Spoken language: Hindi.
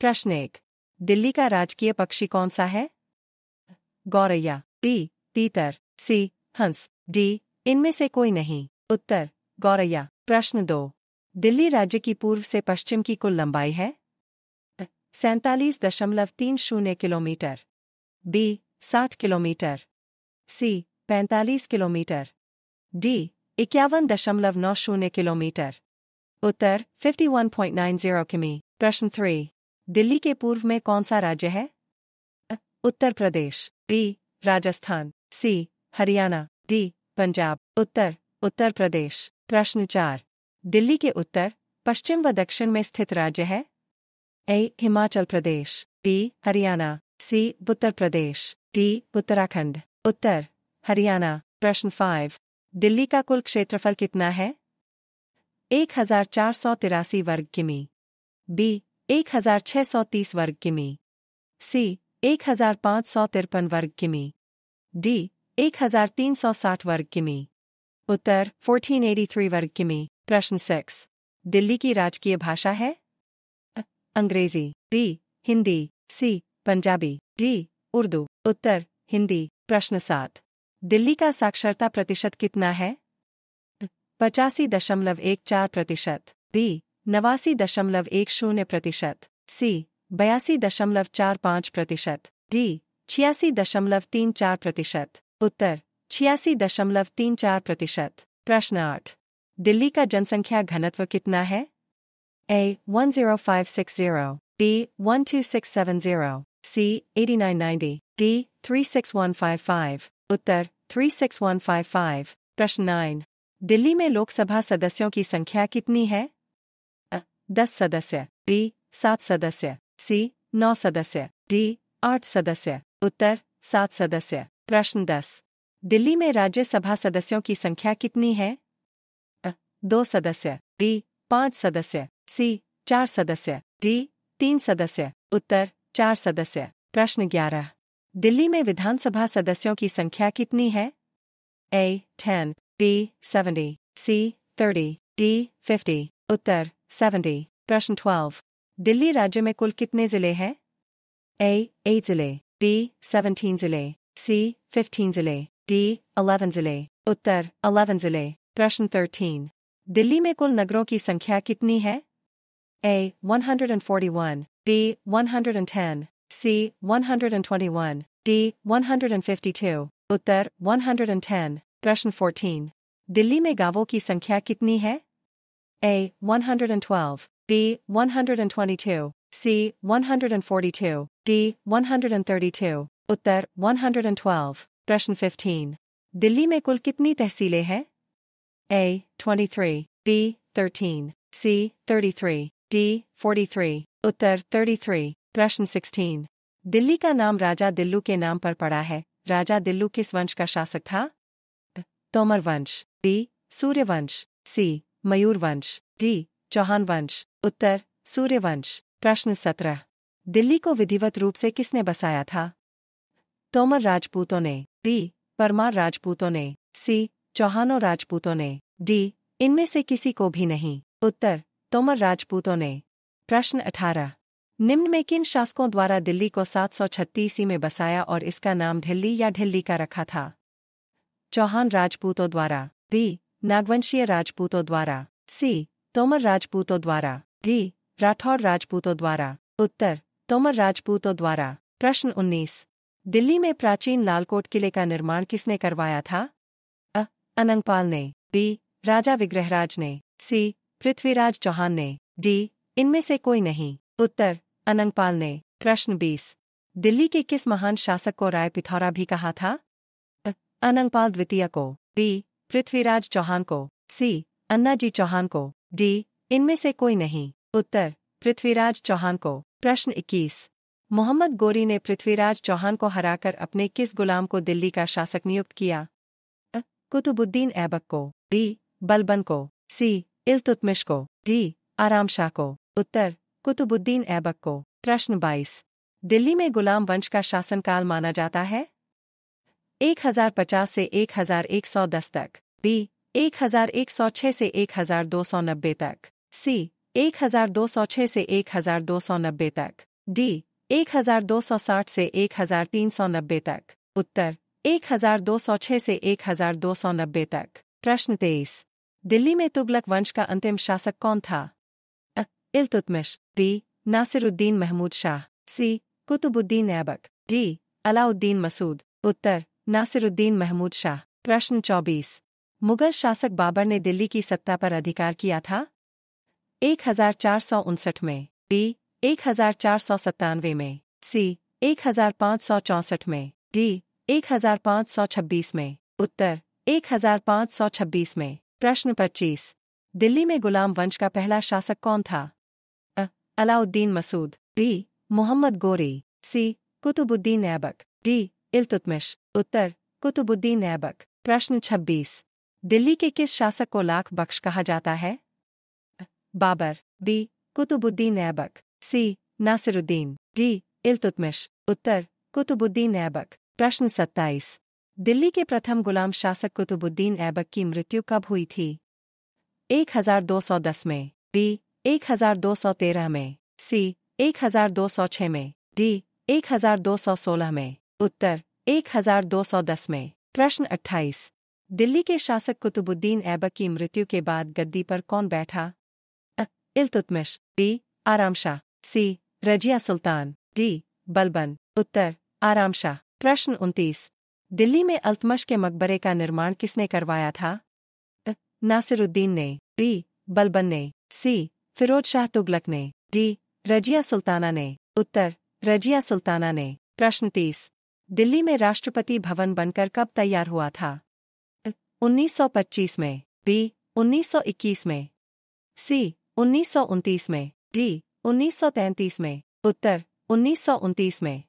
प्रश्न 1। दिल्ली का राजकीय पक्षी कौन सा है? गौरैया, बी तीतर, सी हंस, डी इनमें से कोई नहीं। उत्तर गौरैया। प्रश्न 2। दिल्ली राज्य की पूर्व से पश्चिम की कुल लंबाई है? 47.30 किलोमीटर, बी 60 किलोमीटर, सी 45 किलोमीटर, डी 51.90 किलोमीटर। उत्तर 51.90 किमी। प्रश्न 3। दिल्ली के पूर्व में कौन सा राज्य है? उत्तर प्रदेश, बी राजस्थान, सी हरियाणा, डी पंजाब। उत्तर उत्तर प्रदेश। प्रश्न 4। दिल्ली के उत्तर, पश्चिम व दक्षिण में स्थित राज्य है? ए हिमाचल प्रदेश, बी हरियाणा, सी उत्तर प्रदेश, डी उत्तराखंड। उत्तर हरियाणा। प्रश्न 5। दिल्ली का कुल क्षेत्रफल कितना है? 1483 वर्ग किमी, बी 1630 वर्ग किमी, सी 1553 वर्ग किमी, डी 1360 वर्ग किमी। उत्तर 1483 वर्ग किमी। प्रश्न 6। दिल्ली की राजकीय भाषा है? अंग्रेजी, बी हिंदी, सी पंजाबी, डी उर्दू। उत्तर हिंदी। प्रश्न 7। दिल्ली का साक्षरता प्रतिशत कितना है? 85.14%, बी 89.10%, सी 82.45%, डी 86.34%। उत्तर 86.34%। प्रश्न 8। दिल्ली का जनसंख्या घनत्व कितना है? A 10560, B 12670, C 8990, D 36155। उत्तर 36155। प्रश्न 9। दिल्ली में लोकसभा सदस्यों की संख्या कितनी है? 10 सदस्य, B 7 सदस्य, C 9 सदस्य, D 8 सदस्य। उत्तर 7 सदस्य। प्रश्न 10। दिल्ली में राज्यसभा सदस्यों की संख्या कितनी है? 2 सदस्य, B 5 सदस्य, C 4 सदस्य, D 3 सदस्य। उत्तर 4 सदस्य। प्रश्न 11। दिल्ली में विधानसभा सदस्यों की संख्या कितनी है? A 10, B 70, C 30, D 50। उत्तर 70। प्रश्न 12। दिल्ली राज्य में कुल कितने जिले हैं? A 8 जिले, B 17 जिले, C 15 जिले, D 11 जिले। उत्तर 11 जिले। प्रश्न 13। दिल्ली में कुल नगरों की संख्या कितनी है? A 141, B 110, C 121, D 152। उत्तर 110। प्रश्न 14। दिल्ली में गांवों की संख्या कितनी है? A 112, B 122, C 142, D 132। उत्तर 112। प्रश्न 15। दिल्ली में कुल कितनी तहसीलें हैं? A 23, B 13, C 33, D 43। उत्तर 33। प्रश्न 16। दिल्ली का नाम राजा दिल्लू के नाम पर पड़ा है। राजा दिल्लू किस वंश का शासक था? तोमर वंश, B सूर्यवंश, C मयूर वंश, D चौहान वंश। उत्तर सूर्यवंश। प्रश्न 17। दिल्ली को विधिवत रूप से किसने बसाया था? तोमर राजपूतों ने, B परमार राजपूतों ने, C चौहानों राजपूतों ने, D इनमें से किसी को भी नहीं। उत्तर तोमर राजपूतों ने। प्रश्न 18। निम्न में किन शासकों द्वारा दिल्ली को 736 ईस्वी में बसाया और इसका नाम ढिल्ली या ढिल्ली का रखा था? चौहान राजपूतों द्वारा, B नागवंशीय राजपूतों द्वारा, C तोमर राजपूतों द्वारा, D राठौर राजपूतों द्वारा। उत्तर तोमर राजपूतों द्वारा। प्रश्न 19। दिल्ली में प्राचीन लालकोट किले का निर्माण किसने करवाया था? अ अनंगपाल ने, B राजा विग्रहराज ने, C पृथ्वीराज चौहान ने, D इनमें से कोई नहीं। उत्तर अनंगपाल ने। प्रश्न 20। दिल्ली के किस महान शासक को राय पिथौरा भी कहा था? अनंगपाल द्वितीय को, B पृथ्वीराज चौहान को, C अन्नाजी चौहान को, D इनमें से कोई नहीं। उत्तर पृथ्वीराज चौहान को। प्रश्न 21। मोहम्मद गोरी ने पृथ्वीराज चौहान को हराकर अपने किस गुलाम को दिल्ली का शासक नियुक्त किया? कुतुबुद्दीन ऐबक को, B बलबन को, C इल्तुतमिश को, D आराम शाह को। उत्तर कुतुबुद्दीन ऐबक को। प्रश्न 22। दिल्ली में गुलाम वंश का शासनकाल माना जाता है? 1050 से 1110 तक, B 1106 से 1290 तक, C 1206 से 1290 तक, डी 1260 से 1390 तक, उत्तर 1206 से 1290 तक। प्रश्न 23। दिल्ली में तुगलक वंश का अंतिम शासक कौन था? अ. इल्तुतमिश, बी. नासिरुद्दीन महमूद शाह, सी. कुतुबुद्दीन ऐबक, डी. अलाउद्दीन मसूद, उत्तर नासिरुद्दीन महमूद शाह। प्रश्न 24। मुगल शासक बाबर ने दिल्ली की सत्ता पर अधिकार किया था? 1459 में, बी. 1497 में, सी. 1564 में, डी. 1526 में, उत्तर 1526 में। प्रश्न 25। दिल्ली में गुलाम वंश का पहला शासक कौन था? अ. अलाउद्दीन मसूद, बी. मोहम्मद गोरी, सी. कुतुबुद्दीन ऐबक, डी. इल्तुतमिश, उत्तर कुतुबुद्दीन ऐबक। प्रश्न 26। दिल्ली के किस शासक को लाख बख्श कहा जाता है? अ. बाबर, बी. कुतुबुद्दीन ऐबक, सी. नासिरुद्दीन, डी. इल्तुतमिश, उत्तर कुतुबुद्दीन ऐबक। प्रश्न 27। दिल्ली के प्रथम गुलाम शासक कुतुबुद्दीन ऐबक की मृत्यु कब हुई थी? 1210 में, बी. 1213 में, सी. 1206 में, डी. 1216 में, उत्तर 1210 में। प्रश्न 28। दिल्ली के शासक कुतुबुद्दीन ऐबक की मृत्यु के बाद गद्दी पर कौन बैठा? अ. इल्तुतमिश, बी. आराम शाह, सी. रजिया सुल्तान, डी. बलबन, उत्तर आराम शाह। प्रश्न 29। दिल्ली में अल्तमश के मकबरे का निर्माण किसने करवाया था? अ. नासिरुद्दीन ने, बी. बलबन ने, सी. फिरोज शाह तुगलक ने, डी. रजिया सुल्ताना ने, उत्तर रजिया सुल्ताना ने। प्रश्न 30। दिल्ली में राष्ट्रपति भवन बनकर कब तैयार हुआ था? 1925 में, बी. 1921 में, सी. 1929 में, डी. 1933 में, उत्तर 1929 में।